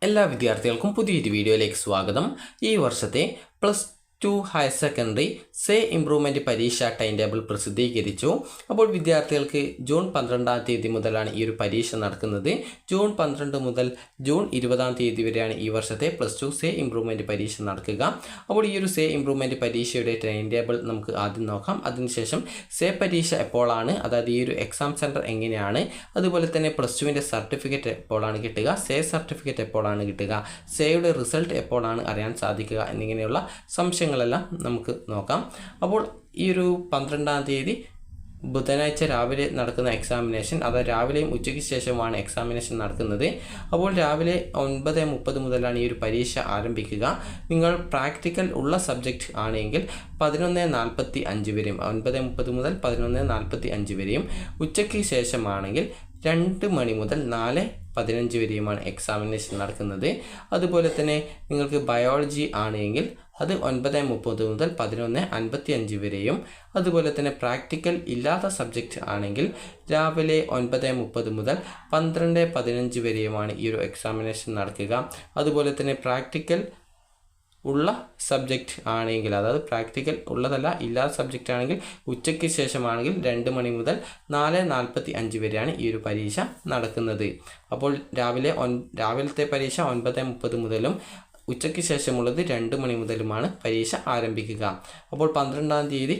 എല്ലാ വിദ്യാർത്ഥികൾക്കും പുതിയൊരു വീഡിയോയിലേക്ക് സ്വാഗതം. ഈ വർഷത്തെ +2 ഹയർ സെക്കൻഡറി സേ ഇംപ്രൂവ്മെൻറ്റ് പരീക്ഷ ടൈം ടേബിൾ പ്രസിദ്ധീകരിച്ചു. അപ്പോൾ വിദ്യാർത്ഥികൾക്ക് ജൂൺ 12-ാം തീയതി മുതലാണ് ഈ ഒരു പരീക്ഷ നടക്കുന്നത്. ജൂൺ 12 മുതൽ ജൂൺ 20-ാം തീയതി വരെയാണ് ഈ വർഷത്തെ +2 സേ ഇംപ്രൂവ്മെൻറ്റ് പരീക്ഷ നടക്കുക. അപ്പോൾ ഈ ഒരു സേ ഇംപ്രൂവ്മെൻറ്റ് പരീക്ഷയുടെ ടൈം ടേബിൾ നമുക്ക് ആദ്യം നോക്കാം. അതിനുശേഷം സേ പരീക്ഷ എപ്പോഴാണ്, അതായത് ഈ ഒരു എക്സാം സെൻറ്റർ എങ്ങനെയാണ്, അതുപോലെ തന്നെ +2വിൻ്റെ സർട്ടിഫിക്കറ്റ് എപ്പോഴാണ് കിട്ടുക, സേ സർട്ടിഫിക്കറ്റ് എപ്പോഴാണ് കിട്ടുക, സേയുടെ റിസൾട്ട് എപ്പോഴാണ് അറിയാൻ സാധിക്കുക എന്നിങ്ങനെയുള്ള സംശയങ്ങളെല്ലാം നമുക്ക് നോക്കാം. അപ്പോൾ ഈ ഒരു 12-ാം തീയതി ബുധനാഴ്ച രാവിലെ നടക്കുന്ന എക്സാമിനേഷൻ, അതായത് രാവിലെയും ഉച്ചയ്ക്ക് ശേഷമാണ് എക്സാമിനേഷൻ നടക്കുന്നത്. അപ്പോൾ രാവിലെ 9:30 മുതലാണ് ഈ ഒരു പരീക്ഷ ആരംഭിക്കുക. നിങ്ങൾ പ്രാക്ടിക്കൽ ഉള്ള സബ്ജക്റ്റ് ആണെങ്കിൽ 11:45 വരെയും, 9:30 മുതൽ 11:45 വരെയും, ഉച്ചയ്ക്ക് ശേഷമാണെങ്കിൽ 2 മണി മുതൽ 4:15 വരെയുമാണ് എക്സാമിനേഷൻ നടക്കുന്നത്. അതുപോലെ തന്നെ നിങ്ങൾക്ക് ബയോളജി ആണെങ്കിൽ അത് 9:30 മുതൽ 11:55 വരെയും, അതുപോലെ തന്നെ പ്രാക്ടിക്കൽ ഇല്ലാത്ത സബ്ജക്റ്റ് ആണെങ്കിൽ രാവിലെ 9:30 മുതൽ 12:15 വരെയുമാണ് ഈ ഒരു എക്സാമിനേഷൻ നടക്കുക. അതുപോലെ തന്നെ പ്രാക്ടിക്കൽ ഉള്ള സബ്ജക്റ്റ് ആണെങ്കിൽ, അതായത് പ്രാക്ടിക്കൽ ഉള്ളതല്ല ഇല്ലാത്ത സബ്ജക്റ്റ് ആണെങ്കിൽ ഉച്ചയ്ക്ക് ശേഷമാണെങ്കിൽ 2 മണി മുതൽ 4:45 വരെയാണ് ഈ ഒരു പരീക്ഷ നടക്കുന്നത്. അപ്പോൾ രാവിലത്തെ പരീക്ഷ 9:30 മുതലും ഉച്ചയ്ക്ക് ശേഷമുള്ളത് 2 മണി മുതലുമാണ് പരീക്ഷ ആരംഭിക്കുക. അപ്പോൾ 12-ാം തീയതി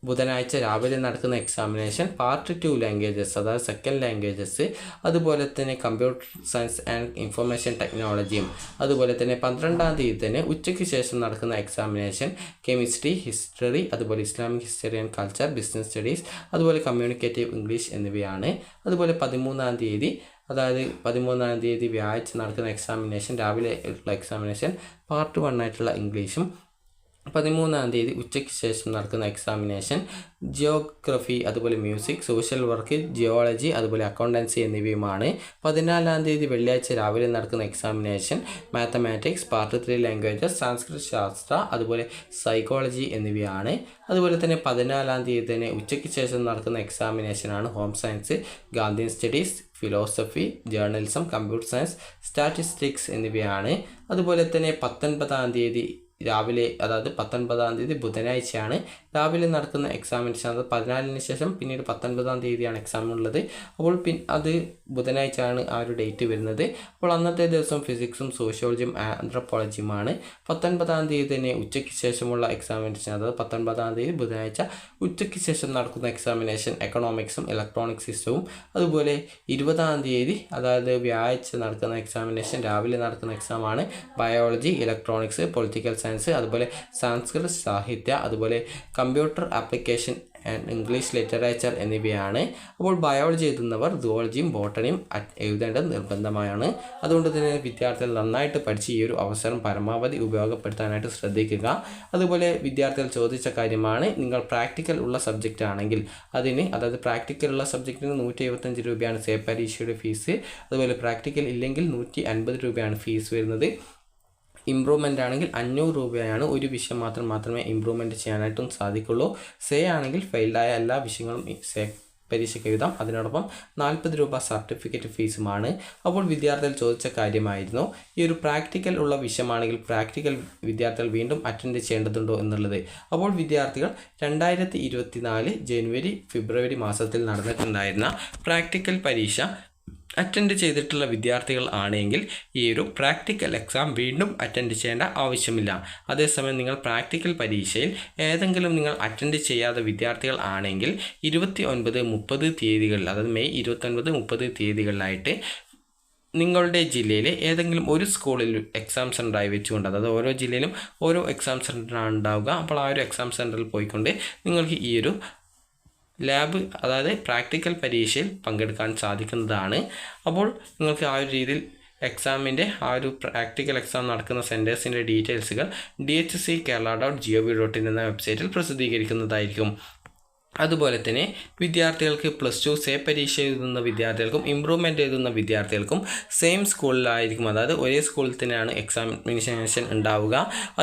ബുധനാഴ്ച രാവിലെ നടക്കുന്ന എക്സാമിനേഷൻ പാർട്ട് 2 ലാംഗ്വേജസ്, അതായത് സെക്കൻഡ് ലാംഗ്വേജസ്, അതുപോലെ തന്നെ കമ്പ്യൂട്ടർ സയൻസ് ആൻഡ് ഇൻഫർമേഷൻ ടെക്നോളജിയും, അതുപോലെ തന്നെ 12-ാം തീയതി തന്നെ ഉച്ചയ്ക്ക് ശേഷം നടക്കുന്ന എക്സാമിനേഷൻ കെമിസ്ട്രി, ഹിസ്റ്ററി, അതുപോലെ Islamic history and culture, business studies, അതുപോലെ കമ്മ്യൂണിക്കേറ്റീവ് ഇംഗ്ലീഷ് എന്നിവയാണ്. അതുപോലെ 13-ാം തീയതി, അതായത് 13-ാം തീയതി വ്യാഴാഴ്ച നടക്കുന്ന എക്സാമിനേഷൻ രാവിലെ ഉള്ള എക്സാമിനേഷൻ പാർട്ട് 1 ആയിട്ടുള്ള ഇംഗ്ലീഷും, 13-ാം തീയതി ഉച്ചയ്ക്ക് ശേഷം നടക്കുന്ന എക്സാമിനേഷൻ ജിയോഗ്രഫി, അതുപോലെ മ്യൂസിക്, സോഷ്യൽ വർക്ക്, ജിയോളജി, അതുപോലെ അക്കൗണ്ടൻസി എന്നിവയുമാണ്. 14-ാം തീയതി വെള്ളിയാഴ്ച രാവിലെ നടക്കുന്ന എക്സാമിനേഷൻ മാത്തമാറ്റിക്സ്, പാർട്ട് 3 ലാംഗ്വേജസ്, സംസ്കൃത ശാസ്ത്ര, അതുപോലെ സൈക്കോളജി എന്നിവയാണ്. അതുപോലെ തന്നെ 14-ാം തീയതി തന്നെ ഉച്ചയ്ക്ക് ശേഷം നടക്കുന്ന എക്സാമിനേഷനാണ് home science, Gandhian studies, philosophy, journalism, computer science, statistics എന്നിവയാണ്. അതുപോലെ തന്നെ 19-ാം തീയതി രാവിലെ, അതായത് 19-ാം തീയതി ബുധനാഴ്ചയാണ് രാവിലെ നടക്കുന്ന എക്സാമിനേഷൻ. അത് 14-ന് ശേഷം പിന്നീട് 19-ാം തീയതിയാണ് എക്സാം ഉള്ളത്. അപ്പോൾ അത് ബുധനാഴ്ചയാണ് ആ ഒരു ഡേറ്റ് വരുന്നത്. അപ്പോൾ അന്നത്തെ ദിവസം ഫിസിക്സും സോഷ്യോളജിയും ആന്ത്രപ്പോളജിയുമാണ്. 19-ാം തീയതി തന്നെ ഉച്ചയ്ക്ക് ശേഷമുള്ള എക്സാമിനേഷൻ, അതായത് 19-ാം തീയതി ബുധനാഴ്ച ഉച്ചയ്ക്ക് ശേഷം നടക്കുന്ന എക്സാമിനേഷൻ എക്കണോമിക്സും ഇലക്ട്രോണിക് സിസ്റ്റവും, അതുപോലെ 20-ാം തീയതി, അതായത് വ്യാഴാഴ്ച നടക്കുന്ന എക്സാമിനേഷൻ രാവിലെ നടക്കുന്ന എക്സാമാണ് ബയോളജി, ഇലക്ട്രോണിക്സ്, പൊളിറ്റിക്കൽ സയൻസ്, അതുപോലെ സംസ്കൃത സാഹിത്യ, അതുപോലെ computer application and English literature എന്നിവയാണ്. അപ്പോൾ ബയോളജി എഴുതുന്നവർ സുവോളജിയും ബോട്ടണിയും എഴുതേണ്ടത് നിർബന്ധമായാണ്. അതുകൊണ്ട് തന്നെ വിദ്യാർത്ഥികൾ നന്നായിട്ട് പഠിച്ച് ഈ ഒരു അവസരം പരമാവധി ഉപയോഗപ്പെടുത്താനായിട്ട് ശ്രദ്ധിക്കുക. അതുപോലെ വിദ്യാർത്ഥികൾ ചോദിച്ച കാര്യമാണ്, നിങ്ങൾ പ്രാക്ടിക്കൽ ഉള്ള സബ്ജക്റ്റ് ആണെങ്കിൽ അതിന്, അതായത് പ്രാക്ടിക്കൽ ഉള്ള സബ്ജക്റ്റിന് 175 രൂപയാണ് സേ പരീക്ഷയുടെ ഫീസ്. അതുപോലെ പ്രാക്ടിക്കൽ ഇല്ലെങ്കിൽ 150 രൂപയാണ് ഫീസ് വരുന്നത്. ഇമ്പ്രൂവ്മെൻ്റ് ആണെങ്കിൽ 500 രൂപയാണ്. ഒരു വിഷയം മാത്രമേ ഇമ്പ്രൂവ്മെൻറ്റ് ചെയ്യാനായിട്ടും സാധിക്കുള്ളൂ. സേ ആണെങ്കിൽ ഫെയിൽഡായ എല്ലാ വിഷയങ്ങളും സേ പരീക്ഷയ്ക്ക് എഴുതാം. അതിനോടൊപ്പം 40 രൂപ സർട്ടിഫിക്കറ്റ് ഫീസുമാണ്. അപ്പോൾ വിദ്യാർത്ഥികൾ ചോദിച്ച കാര്യമായിരുന്നു, ഈ ഒരു പ്രാക്ടിക്കൽ ഉള്ള വിഷയമാണെങ്കിൽ പ്രാക്ടിക്കൽ വിദ്യാർത്ഥികൾ വീണ്ടും അറ്റൻഡ് ചെയ്യേണ്ടതുണ്ടോ എന്നുള്ളത്. അപ്പോൾ വിദ്യാർത്ഥികൾ 2024 ജനുവരി ഫെബ്രുവരി മാസത്തിൽ നടന്നിട്ടുണ്ടായിരുന്ന പ്രാക്ടിക്കൽ പരീക്ഷ അറ്റൻഡ് ചെയ്തിട്ടുള്ള വിദ്യാർത്ഥികൾ ആണെങ്കിൽ ഈ ഒരു പ്രാക്ടിക്കൽ എക്സാം വീണ്ടും അറ്റൻഡ് ചെയ്യേണ്ട ആവശ്യമില്ല. അതേസമയം നിങ്ങൾ പ്രാക്ടിക്കൽ പരീക്ഷയിൽ ഏതെങ്കിലും നിങ്ങൾ അറ്റൻഡ് ചെയ്യാത്ത വിദ്യാർത്ഥികൾ ആണെങ്കിൽ 29, 30 തീയതികളിൽ, അതായത് മെയ് 29, 30 തീയതികളിലായിട്ട് നിങ്ങളുടെ ജില്ലയിലെ ഏതെങ്കിലും ഒരു സ്കൂളിൽ എക്സാം സെൻ്ററായി വെച്ചുകൊണ്ട്, അതായത് ഓരോ ജില്ലയിലും ഓരോ എക്സാം സെൻ്ററാണ് ഉണ്ടാവുക. അപ്പോൾ ആ ഒരു എക്സാം സെൻ്ററിൽ പോയിക്കൊണ്ട് നിങ്ങൾക്ക് ഈ ഒരു ലാബ്, അതായത് പ്രാക്ടിക്കൽ പരീക്ഷയിൽ പങ്കെടുക്കാൻ സാധിക്കുന്നതാണ്. അപ്പോൾ നിങ്ങൾക്ക് ആ ഒരു രീതിയിൽ എക്സാമിൻ്റെ ആ ഒരു പ്രാക്ടിക്കൽ എക്സാം നടക്കുന്ന സെൻറ്റേഴ്സിൻ്റെ ഡീറ്റെയിൽസുകൾ dhckerala.gov.in എന്ന വെബ്സൈറ്റിൽ പ്രസിദ്ധീകരിക്കുന്നതായിരിക്കും. അതുപോലെ തന്നെ വിദ്യാർത്ഥികൾക്ക് +2 സേ പരീക്ഷ എഴുതുന്ന വിദ്യാർത്ഥികൾക്കും ഇമ്പ്രൂവ്മെൻ്റ് എഴുതുന്ന വിദ്യാർത്ഥികൾക്കും സെയിം സ്കൂളിലായിരിക്കും, അതായത് ഒരേ സ്കൂളിൽ തന്നെയാണ് എക്സാമിനേഷൻ ഉണ്ടാവുക.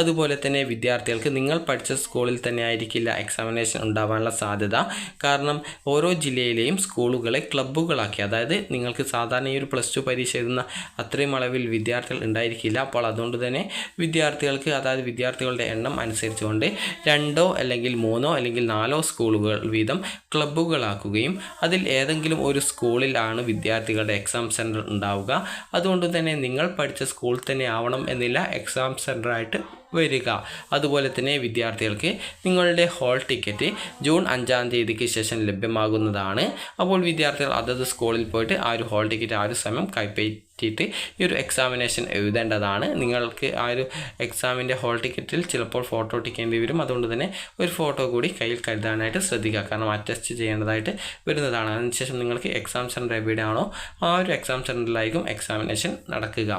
അതുപോലെ തന്നെ വിദ്യാർത്ഥികൾക്ക് നിങ്ങൾ പഠിച്ച സ്കൂളിൽ തന്നെ ആയിരിക്കില്ല എക്സാമിനേഷൻ ഉണ്ടാവാനുള്ള സാധ്യത. കാരണം ഓരോ ജില്ലയിലെയും സ്കൂളുകളെ ക്ലബ്ബുകളാക്കി, അതായത് നിങ്ങൾക്ക് സാധാരണ ഈ ഒരു +2 പരീക്ഷ എഴുതുന്ന അത്രയും അളവിൽ വിദ്യാർത്ഥികൾ ഉണ്ടായിരിക്കില്ല. അപ്പോൾ അതുകൊണ്ട് തന്നെ വിദ്യാർത്ഥികൾക്ക്, അതായത് വിദ്യാർത്ഥികളുടെ എണ്ണം അനുസരിച്ചുകൊണ്ട് 2 അല്ലെങ്കിൽ 3 അല്ലെങ്കിൽ 4 സ്കൂളുകൾ വീതം ക്ലബ്ബുകളാക്കുകയും അതിൽ ഏതെങ്കിലും ഒരു സ്കൂളിലാണ് വിദ്യാർത്ഥികളുടെ എക്സാം സെൻറ്റർ ഉണ്ടാവുക. അതുകൊണ്ട് തന്നെ നിങ്ങൾ പഠിച്ച സ്കൂൾ തന്നെ ആവണം എന്നില്ല എക്സാം സെൻറ്ററായിട്ട് വരിക. അതുപോലെ തന്നെ വിദ്യാർത്ഥികൾക്ക് നിങ്ങളുടെ ഹോൾ ടിക്കറ്റ് ജൂൺ 5-ാം തീയതിക്ക് ശേഷം ലഭ്യമാകുന്നതാണ്. അപ്പോൾ വിദ്യാർത്ഥികൾ അതത് സ്കൂളിൽ പോയിട്ട് ആ ഒരു ഹോൾ ടിക്കറ്റ് ആ ഒരു സമയം കൈപ്പറ്റിയിട്ട് ഈ ഒരു എക്സാമിനേഷൻ എഴുതേണ്ടതാണ്. നിങ്ങൾക്ക് ആ ഒരു എക്സാമിൻ്റെ ഹോൾ ടിക്കറ്റിൽ ചിലപ്പോൾ ഫോട്ടോ ഒട്ടിക്കേണ്ടി വരും. അതുകൊണ്ട് തന്നെ ഒരു ഫോട്ടോ കൂടി കയ്യിൽ കരുതാനായിട്ട് ശ്രദ്ധിക്കുക, കാരണം അറ്റസ്റ്റ് ചെയ്യേണ്ടതായിട്ട് വരുന്നതാണ്. അതിനുശേഷം നിങ്ങൾക്ക് എക്സാം സെൻറ്റർ എവിടെയാണോ ആ ഒരു എക്സാം സെൻറ്ററിലായിരിക്കും എക്സാമിനേഷൻ നടക്കുക.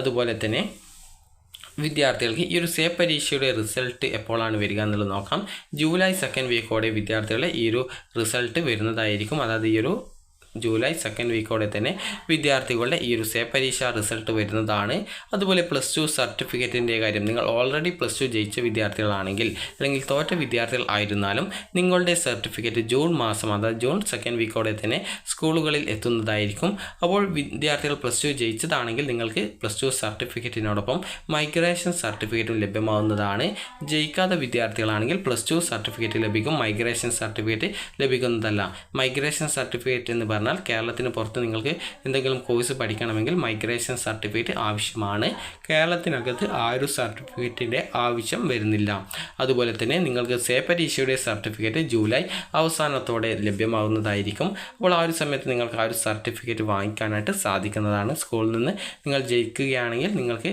അതുപോലെ തന്നെ വിദ്യാർത്ഥികൾക്ക് ഈ ഒരു സേ പരീക്ഷയുടെ റിസൾട്ട് എപ്പോഴാണ് വരിക എന്നുള്ളത് നോക്കാം. ജൂലൈ 2nd വീക്കോടെ വിദ്യാർത്ഥികളെ ഈ ഒരു റിസൾട്ട് വരുന്നതായിരിക്കും. അതായത് ഈ ഒരു ജൂലൈ 2nd വീക്കോടെ തന്നെ വിദ്യാർത്ഥികളുടെ ഈ ഒരു സേ പരീക്ഷ റിസൾട്ട് വരുന്നതാണ്. അതുപോലെ +2 സർട്ടിഫിക്കറ്റിൻ്റെ കാര്യം, നിങ്ങൾ ഓൾറെഡി +2 ജയിച്ച വിദ്യാർത്ഥികളാണെങ്കിൽ അല്ലെങ്കിൽ തോറ്റ വിദ്യാർത്ഥികൾ ആയിരുന്നാലും നിങ്ങളുടെ സർട്ടിഫിക്കറ്റ് ജൂൺ മാസം, അതായത് ജൂൺ 2nd വീക്കോടെ തന്നെ സ്കൂളുകളിൽ എത്തുന്നതായിരിക്കും. അപ്പോൾ വിദ്യാർത്ഥികൾ +2 ജയിച്ചതാണെങ്കിൽ നിങ്ങൾക്ക് +2 സർട്ടിഫിക്കറ്റിനോടൊപ്പം മൈഗ്രേഷൻ സർട്ടിഫിക്കറ്റും ലഭ്യമാവുന്നതാണ്. ജയിക്കാത്ത വിദ്യാർത്ഥികളാണെങ്കിൽ +2 സർട്ടിഫിക്കറ്റ് ലഭിക്കും, മൈഗ്രേഷൻ സർട്ടിഫിക്കറ്റ് ലഭിക്കുന്നതല്ല. മൈഗ്രേഷൻ സർട്ടിഫിക്കറ്റ് എന്ന് പറഞ്ഞാൽ കേരളത്തിന് പുറത്ത് നിങ്ങൾക്ക് എന്തെങ്കിലും കോഴ്സ് പഠിക്കണമെങ്കിൽ മൈഗ്രേഷൻ സർട്ടിഫിക്കറ്റ് ആവശ്യമാണ്. കേരളത്തിനകത്ത് ആ ഒരു സർട്ടിഫിക്കറ്റിൻ്റെ ആവശ്യം വരുന്നില്ല. അതുപോലെ തന്നെ നിങ്ങൾക്ക് സേ പരീക്ഷയുടെ സർട്ടിഫിക്കറ്റ് ജൂലൈ അവസാനത്തോടെ ലഭ്യമാകുന്നതായിരിക്കും. അപ്പോൾ ആ ഒരു സമയത്ത് നിങ്ങൾക്ക് ആ ഒരു സർട്ടിഫിക്കറ്റ് വാങ്ങിക്കാനായിട്ട് സാധിക്കുന്നതാണ്. സ്കൂളിൽ നിന്ന് നിങ്ങൾ ജയിക്കുകയാണെങ്കിൽ നിങ്ങൾക്ക്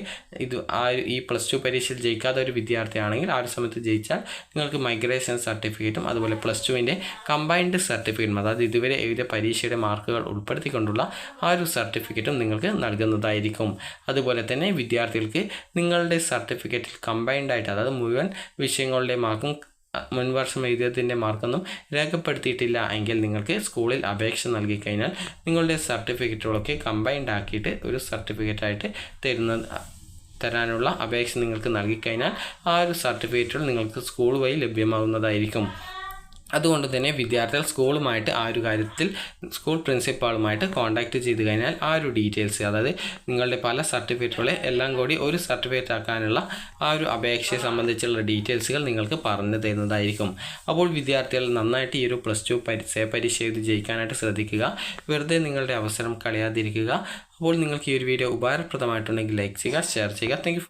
ഈ +2 പരീക്ഷയിൽ ജയിക്കാത്ത ഒരു വിദ്യാർത്ഥിയാണെങ്കിൽ ആ ഒരു സമയത്ത് ജയിച്ചാൽ നിങ്ങൾക്ക് മൈഗ്രേഷൻ സർട്ടിഫിക്കറ്റും അതുപോലെ +2ൻ്റെ കമ്പൈൻഡ് സർട്ടിഫിക്കറ്റും, അതായത് ഇതുവരെ എഴുതിയ പരീക്ഷയുടെ മാർക്കുകൾ ഉൾപ്പെടുത്തിക്കൊണ്ടുള്ള ആ ഒരു സർട്ടിഫിക്കറ്റും നിങ്ങൾക്ക് നൽകുന്നതായിരിക്കും. അതുപോലെ തന്നെ വിദ്യാർത്ഥികൾക്ക് നിങ്ങളുടെ സർട്ടിഫിക്കറ്റിൽ കമ്പൈൻഡായിട്ട്, അതായത് മുഴുവൻ വിഷയങ്ങളുടെ മാർക്കും മുൻവർഷം എഴുതിയതിൻ്റെ മാർക്കൊന്നും രേഖപ്പെടുത്തിയിട്ടില്ല എങ്കിൽ നിങ്ങൾക്ക് സ്കൂളിൽ അപേക്ഷ നൽകി കഴിഞ്ഞാൽ നിങ്ങളുടെ സർട്ടിഫിക്കറ്റുകളൊക്കെ കമ്പൈൻഡ് ആക്കിയിട്ട് ഒരു സർട്ടിഫിക്കറ്റായിട്ട് തരാനുള്ള അപേക്ഷ നിങ്ങൾക്ക് നൽകിക്കഴിഞ്ഞാൽ ആ ഒരു സർട്ടിഫിക്കറ്റുകൾ നിങ്ങൾക്ക് സ്കൂൾ വഴി ലഭ്യമാകുന്നതായിരിക്കും. അതുകൊണ്ട് തന്നെ വിദ്യാർത്ഥികൾ സ്കൂളുമായിട്ട് ആ ഒരു കാര്യത്തിൽ സ്കൂൾ പ്രിൻസിപ്പാളുമായിട്ട് കോൺടാക്റ്റ് ചെയ്ത് കഴിഞ്ഞാൽ ആ ഒരു ഡീറ്റെയിൽസ്, അതായത് നിങ്ങളുടെ പല സർട്ടിഫിക്കറ്റുകളെ എല്ലാം കൂടി ഒരു സർട്ടിഫിക്കറ്റ് ആക്കാനുള്ള ആ ഒരു അപേക്ഷയെ സംബന്ധിച്ചുള്ള ഡീറ്റെയിൽസുകൾ നിങ്ങൾക്ക് പറഞ്ഞു തരുന്നതായിരിക്കും. അപ്പോൾ വിദ്യാർത്ഥികൾ നന്നായിട്ട് ഈ ഒരു +2 പരീക്ഷ എഴുതി ജയിക്കാനായിട്ട് ശ്രദ്ധിക്കുക. വെറുതെ നിങ്ങളുടെ അവസരം കളയാതിരിക്കുക. അപ്പോൾ നിങ്ങൾക്ക് ഈ ഒരു വീഡിയോ ഉപകാരപ്രദമായിട്ടുണ്ടെങ്കിൽ ലൈക്ക് ചെയ്യുക, ഷെയർ ചെയ്യുക. Thank you.